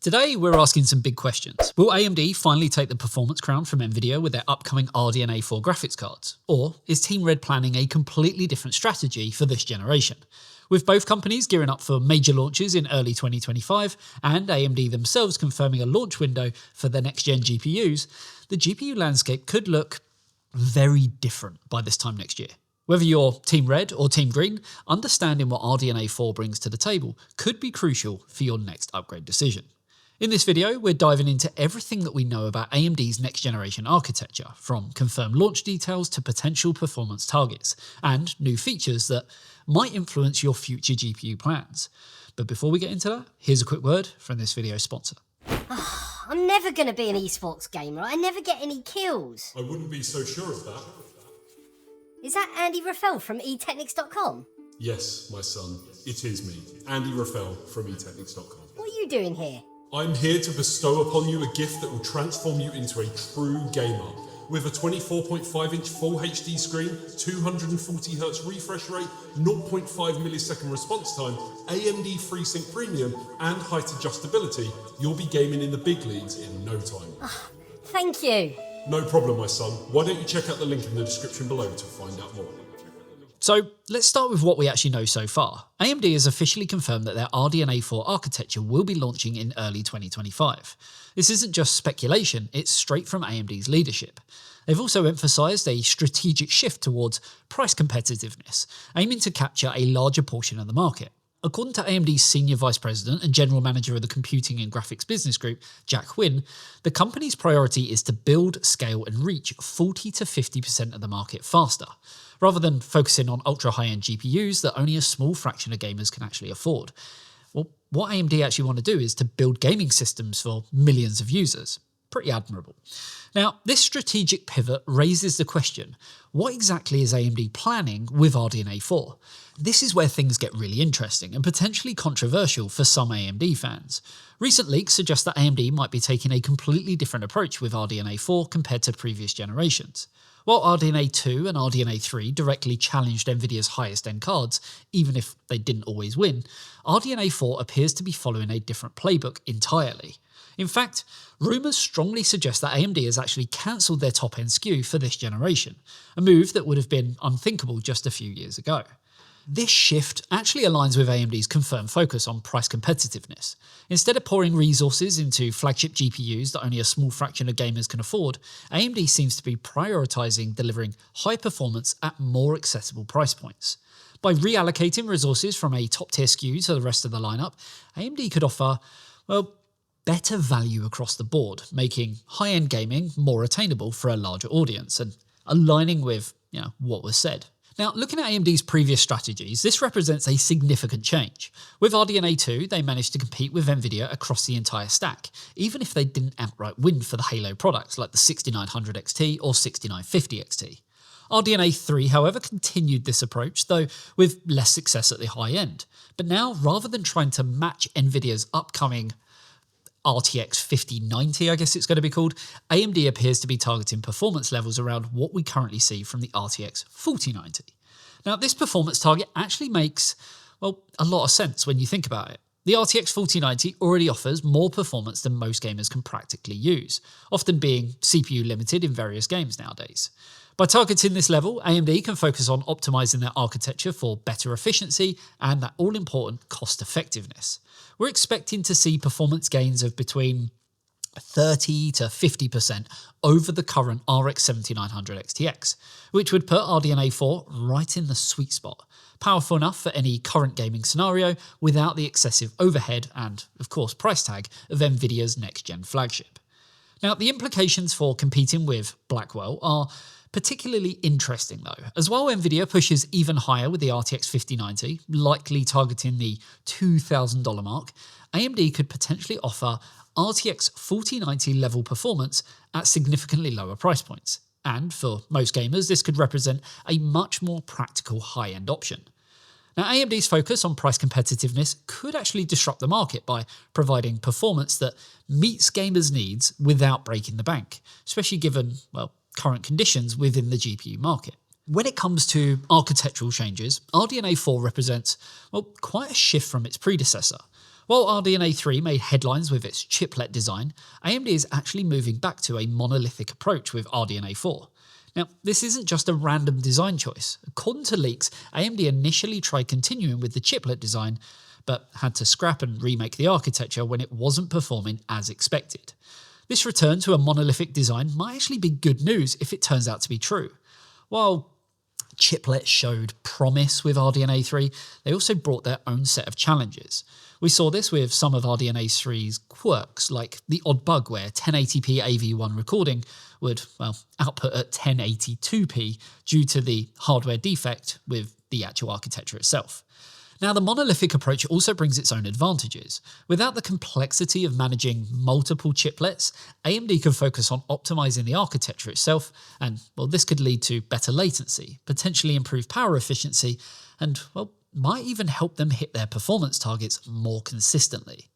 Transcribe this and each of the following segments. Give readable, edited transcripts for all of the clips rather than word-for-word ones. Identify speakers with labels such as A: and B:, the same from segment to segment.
A: Today, we're asking some big questions. Will AMD finally take the performance crown from NVIDIA with their upcoming RDNA4 graphics cards? Or is Team Red planning a completely different strategy for this generation? With both companies gearing up for major launches in early 2025 and AMD themselves confirming a launch window for their next-gen GPUs, the GPU landscape could look very different by this time next year. Whether you're Team Red or Team Green, understanding what RDNA4 brings to the table could be crucial for your next upgrade decision. In this video, we're diving into everything that we know about AMD's next-generation architecture, from confirmed launch details to potential performance targets, and new features that might influence your future GPU plans. But before we get into that, here's a quick word from this video's sponsor.
B: I'm never going to be an esports gamer. I never get any kills.
C: I wouldn't be so sure of that.
B: Is that Andy Raffel from eTeknix.com?
C: Yes, my son. It is me, Andy Raffel from eTeknix.com.
B: What are you doing here?
C: I'm here to bestow upon you a gift that will transform you into a true gamer. With a 24.5-inch Full HD screen, 240Hz refresh rate, 0.5 millisecond response time, AMD FreeSync Premium, and height adjustability, you'll be gaming in the big leagues in no time.
B: Thank you.
C: No problem, my son. Why don't you check out the link in the description below to find out more.
A: So let's start with what we actually know so far. AMD has officially confirmed that their RDNA4 architecture will be launching in early 2025. This isn't just speculation, it's straight from AMD's leadership. They've also emphasised a strategic shift towards price competitiveness, aiming to capture a larger portion of the market. According to AMD's Senior Vice President and General Manager of the Computing and Graphics Business Group, Jack Huynh, the company's priority is to build, scale and reach 40 to 50% of the market faster, rather than focusing on ultra-high-end GPUs that only a small fraction of gamers can actually afford. Well, what AMD actually want to do is to build gaming systems for millions of users. Pretty admirable. Now, this strategic pivot raises the question, what exactly is AMD planning with RDNA4? This is where things get really interesting and potentially controversial for some AMD fans. Recent leaks suggest that AMD might be taking a completely different approach with RDNA4 compared to previous generations. While RDNA2 and RDNA3 directly challenged NVIDIA's highest-end cards, even if they didn't always win, RDNA4 appears to be following a different playbook entirely. In fact, rumours strongly suggest that AMD has actually cancelled their top-end SKU for this generation, a move that would have been unthinkable just a few years ago. This shift actually aligns with AMD's confirmed focus on price competitiveness. Instead of pouring resources into flagship GPUs that only a small fraction of gamers can afford, AMD seems to be prioritising delivering high performance at more accessible price points. By reallocating resources from a top-tier SKU to the rest of the lineup, AMD could offer, well, better value across the board, making high-end gaming more attainable for a larger audience and aligning with, what was said. Now, looking at AMD's previous strategies, this represents a significant change. With RDNA2, they managed to compete with NVIDIA across the entire stack, even if they didn't outright win for the Halo products like the 6900 XT or 6950 XT. RDNA3, however, continued this approach, though with less success at the high end. But now, rather than trying to match NVIDIA's upcoming RTX 5090, I guess it's going to be called, AMD appears to be targeting performance levels around what we currently see from the RTX 4090. Now, this performance target actually makes, well, a lot of sense when you think about it. The RTX 4090 already offers more performance than most gamers can practically use, often being CPU limited in various games nowadays. By targeting this level, AMD can focus on optimizing their architecture for better efficiency and that all-important cost effectiveness. We're expecting to see performance gains of between 30 to 50% over the current RX 7900 XTX, which would put RDNA4 right in the sweet spot. Powerful enough for any current gaming scenario without the excessive overhead and, of course, price tag of NVIDIA's next-gen flagship. Now, the implications for competing with Blackwell are particularly interesting though, as while NVIDIA pushes even higher with the RTX 5090, likely targeting the $2,000 mark, AMD could potentially offer RTX 4090 level performance at significantly lower price points. And for most gamers, this could represent a much more practical high-end option. Now, AMD's focus on price competitiveness could actually disrupt the market by providing performance that meets gamers' needs without breaking the bank, especially given, well, current conditions within the GPU market. When it comes to architectural changes, RDNA4 represents, well, quite a shift from its predecessor. While RDNA4 made headlines with its chiplet design, AMD is actually moving back to a monolithic approach with RDNA4. Now, this isn't just a random design choice. According to leaks, AMD initially tried continuing with the chiplet design, but had to scrap and remake the architecture when it wasn't performing as expected. This return to a monolithic design might actually be good news if it turns out to be true. While chiplets showed promise with RDNA4, they also brought their own set of challenges. We saw this with some of RDNA3's quirks, like the odd bug where 1080p AV1 recording would, output at 1082p due to the hardware defect with the actual architecture itself. Now, the monolithic approach also brings its own advantages. Without the complexity of managing multiple chiplets, AMD can focus on optimizing the architecture itself, and, this could lead to better latency, potentially improve power efficiency, and, might even help them hit their performance targets more consistently.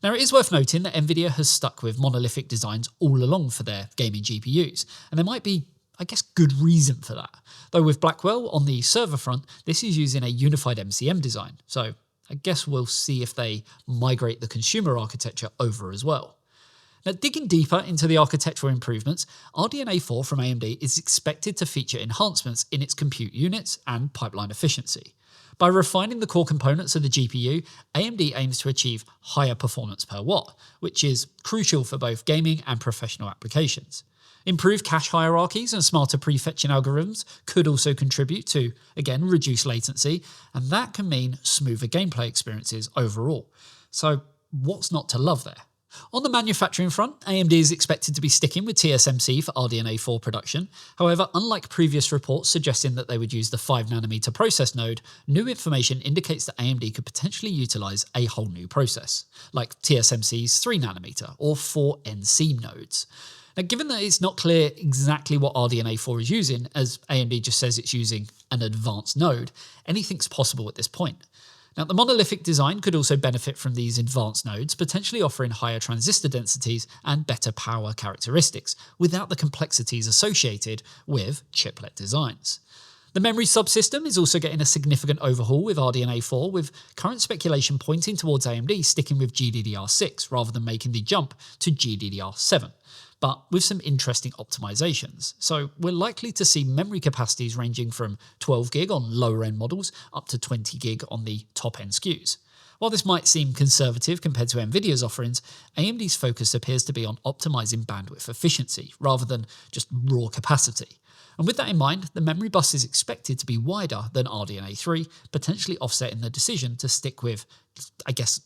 A: Now, it is worth noting that NVIDIA has stuck with monolithic designs all along for their gaming GPUs, and there might be, good reason for that. Though with Blackwell on the server front, this is using a unified MCM design, so I guess we'll see if they migrate the consumer architecture over as well. Now, digging deeper into the architectural improvements, RDNA4 from AMD is expected to feature enhancements in its compute units and pipeline efficiency. By refining the core components of the GPU, AMD aims to achieve higher performance per watt, which is crucial for both gaming and professional applications. Improved cache hierarchies and smarter prefetching algorithms could also contribute to, again, reduced latency, and that can mean smoother gameplay experiences overall. So what's not to love there? On the manufacturing front, AMD is expected to be sticking with TSMC for RDNA4 production. However, unlike previous reports suggesting that they would use the 5nm process node, new information indicates that AMD could potentially utilize a whole new process, like TSMC's 3nm or 4NC nodes. Now, given that it's not clear exactly what RDNA4 is using, as AMD just says it's using an advanced node, anything's possible at this point. Now, the monolithic design could also benefit from these advanced nodes, potentially offering higher transistor densities and better power characteristics, without the complexities associated with chiplet designs. The memory subsystem is also getting a significant overhaul with RDNA4, with current speculation pointing towards AMD sticking with GDDR6 rather than making the jump to GDDR7, but with some interesting optimizations. So we're likely to see memory capacities ranging from 12GB on lower-end models up to 20GB on the top-end SKUs. While this might seem conservative compared to NVIDIA's offerings, AMD's focus appears to be on optimizing bandwidth efficiency rather than just raw capacity. And with that in mind, the memory bus is expected to be wider than RDNA4, potentially offsetting the decision to stick with,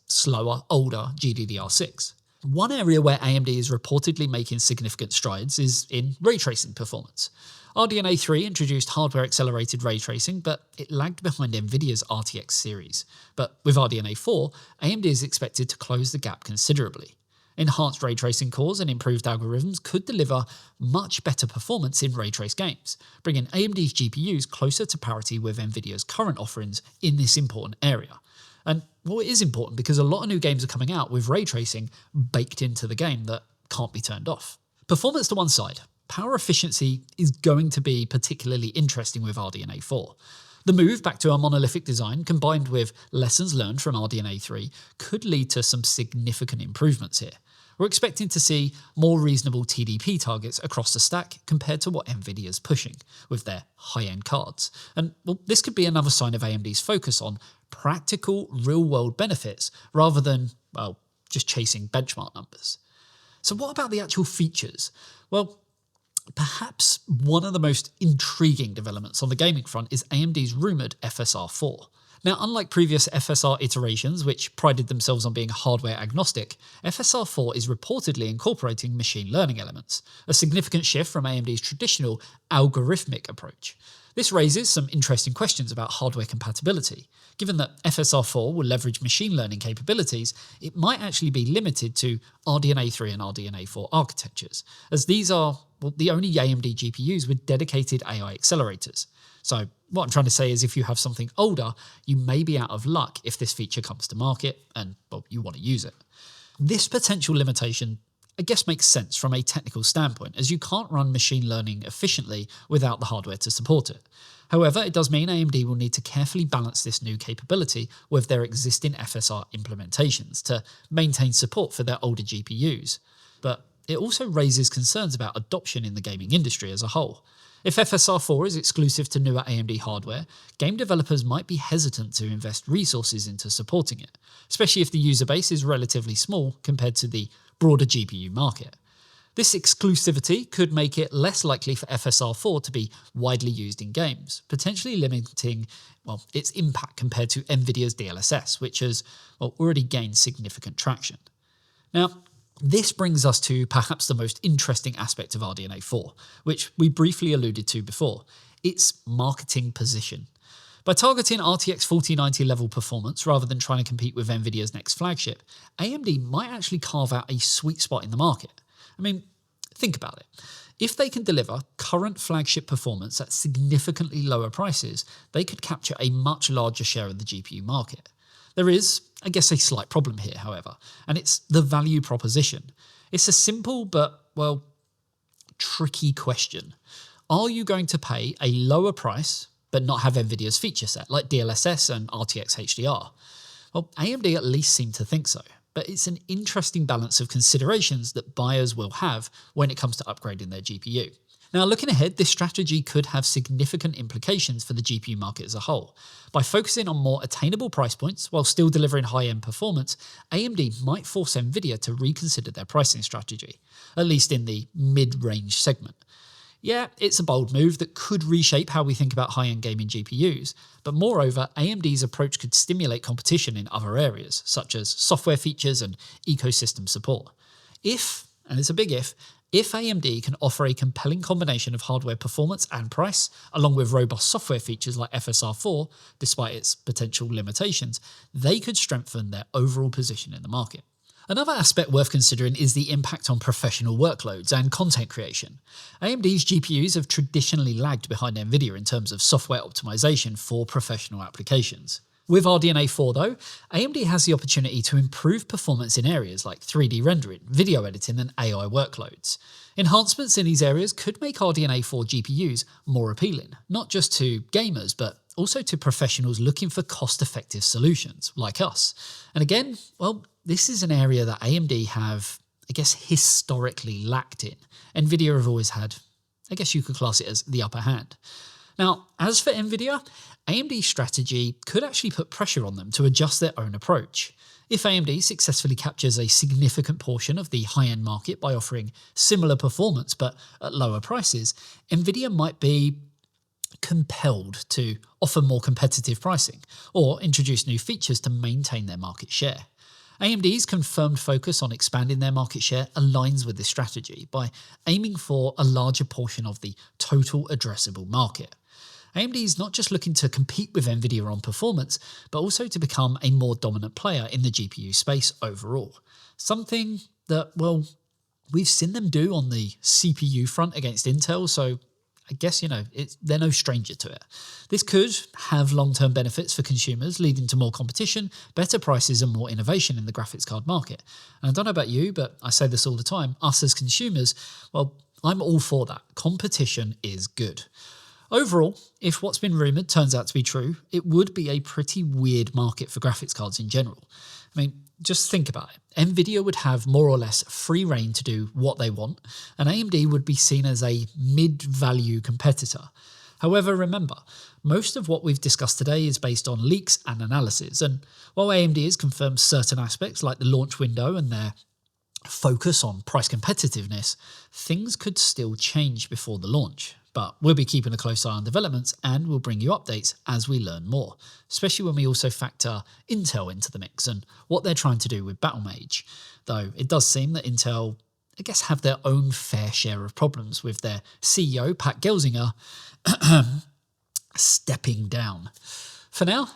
A: slower, older GDDR6. One area where AMD is reportedly making significant strides is in ray tracing performance. RDNA4 introduced hardware-accelerated ray tracing, but it lagged behind NVIDIA's RTX series. But with RDNA4, AMD is expected to close the gap considerably. Enhanced ray tracing cores and improved algorithms could deliver much better performance in ray trace games, bringing AMD's GPUs closer to parity with NVIDIA's current offerings in this important area. And it is important because a lot of new games are coming out with ray tracing baked into the game that can't be turned off. Performance to one side, power efficiency is going to be particularly interesting with RDNA4. The move back to a monolithic design, combined with lessons learned from RDNA4, could lead to some significant improvements here. We're expecting to see more reasonable TDP targets across the stack compared to what NVIDIA's pushing with their high-end cards. And this could be another sign of AMD's focus on practical, real-world benefits rather than, just chasing benchmark numbers. So what about the actual features? Well, perhaps one of the most intriguing developments on the gaming front is AMD's rumoured FSR4. Now, unlike previous FSR iterations, which prided themselves on being hardware agnostic, FSR4 is reportedly incorporating machine learning elements, a significant shift from AMD's traditional algorithmic approach. This raises some interesting questions about hardware compatibility. Given that FSR4 will leverage machine learning capabilities, it might actually be limited to RDNA4 and RDNA4 architectures, as these are the only AMD GPUs with dedicated AI accelerators. So what I'm trying to say is if you have something older, you may be out of luck if this feature comes to market and you want to use it. This potential limitation I guess makes sense from a technical standpoint, as you can't run machine learning efficiently without the hardware to support it. However, it does mean AMD will need to carefully balance this new capability with their existing FSR implementations to maintain support for their older GPUs. But it also raises concerns about adoption in the gaming industry as a whole. If FSR 4 is exclusive to newer AMD hardware, game developers might be hesitant to invest resources into supporting it, especially if the user base is relatively small compared to the broader GPU market. This exclusivity could make it less likely for FSR 4 to be widely used in games, potentially limiting its impact compared to NVIDIA's DLSS, which has already gained significant traction. Now, this brings us to perhaps the most interesting aspect of RDNA4, which we briefly alluded to before, its marketing position. By targeting RTX 4090 level performance rather than trying to compete with NVIDIA's next flagship, AMD might actually carve out a sweet spot in the market. I mean, think about it. If they can deliver current flagship performance at significantly lower prices, they could capture a much larger share of the GPU market. There is, I guess, a slight problem here, however, and it's the value proposition. It's a simple but, tricky question. Are you going to pay a lower price but not have NVIDIA's feature set, like DLSS and RTX HDR? Well, AMD at least seem to think so, but it's an interesting balance of considerations that buyers will have when it comes to upgrading their GPU. Now, looking ahead, this strategy could have significant implications for the GPU market as a whole. By focusing on more attainable price points while still delivering high-end performance, AMD might force NVIDIA to reconsider their pricing strategy, at least in the mid-range segment. Yeah, it's a bold move that could reshape how we think about high-end gaming GPUs, but moreover, AMD's approach could stimulate competition in other areas, such as software features and ecosystem support. If, and it's a big if AMD can offer a compelling combination of hardware performance and price, along with robust software features like FSR 4, despite its potential limitations, they could strengthen their overall position in the market. Another aspect worth considering is the impact on professional workloads and content creation. AMD's GPUs have traditionally lagged behind NVIDIA in terms of software optimization for professional applications. With RDNA4 though, AMD has the opportunity to improve performance in areas like 3D rendering, video editing and AI workloads. Enhancements in these areas could make RDNA4 GPUs more appealing, not just to gamers but also to professionals looking for cost-effective solutions, like us. And again, this is an area that AMD have, historically lacked in. NVIDIA have always had, you could class it as the upper hand. Now, as for NVIDIA, AMD's strategy could actually put pressure on them to adjust their own approach. If AMD successfully captures a significant portion of the high-end market by offering similar performance but at lower prices, NVIDIA might be compelled to offer more competitive pricing or introduce new features to maintain their market share. AMD's confirmed focus on expanding their market share aligns with this strategy by aiming for a larger portion of the total addressable market. AMD is not just looking to compete with NVIDIA on performance, but also to become a more dominant player in the GPU space overall. Something that, we've seen them do on the CPU front against Intel, so I guess, they're no stranger to it. This could have long-term benefits for consumers, leading to more competition, better prices and more innovation in the graphics card market. And I don't know about you, but I say this all the time, us as consumers, I'm all for that. Competition is good. Overall, if what's been rumoured turns out to be true, it would be a pretty weird market for graphics cards in general. I mean, just think about it. NVIDIA would have more or less free reign to do what they want, and AMD would be seen as a mid-value competitor. However, remember, most of what we've discussed today is based on leaks and analysis, and while AMD has confirmed certain aspects like the launch window and their focus on price competitiveness, things could still change before the launch. But we'll be keeping a close eye on developments and we'll bring you updates as we learn more, especially when we also factor Intel into the mix and what they're trying to do with Battlemage. Though it does seem that Intel, have their own fair share of problems with their CEO, Pat Gelsinger, stepping down. For now,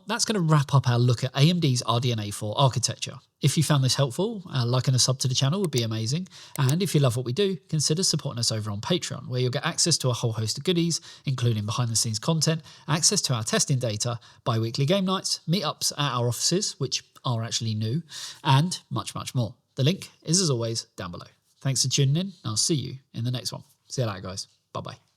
A: that's going to wrap up our look at AMD's RDNA4 architecture. If you found this helpful, liking a sub to the channel would be amazing. And if you love what we do, consider supporting us over on Patreon, where you'll get access to a whole host of goodies, including behind-the-scenes content, access to our testing data, bi-weekly game nights, meetups at our offices, which are actually new, and much, much more. The link is, as always, down below. Thanks for tuning in, and I'll see you in the next one. See you later, guys. Bye-bye.